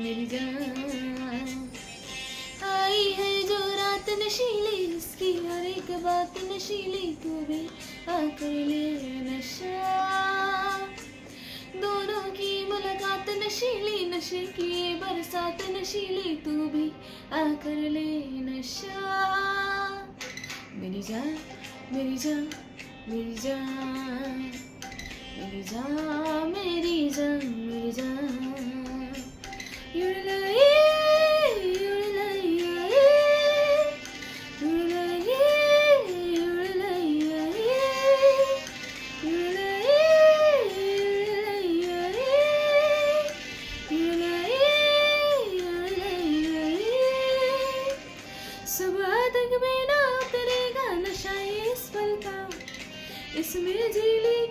मेरी जान। आई है जो रात नशीली, इसकी हर एक बात नशीली, तू भी आकर ले नशा। दोनों की मुलाकात नशीली, नशे की बरसात नशीली, तू भी आकर ले नशा। मेरी जान मेरी जान मेरी जान मेरी जान मेरी जान मेरी जान। युड़लाई युड़लाई युड़लाई युड़लाई सुबह तक बिना उतरेगा नशा इस पल का, इसमें जी ली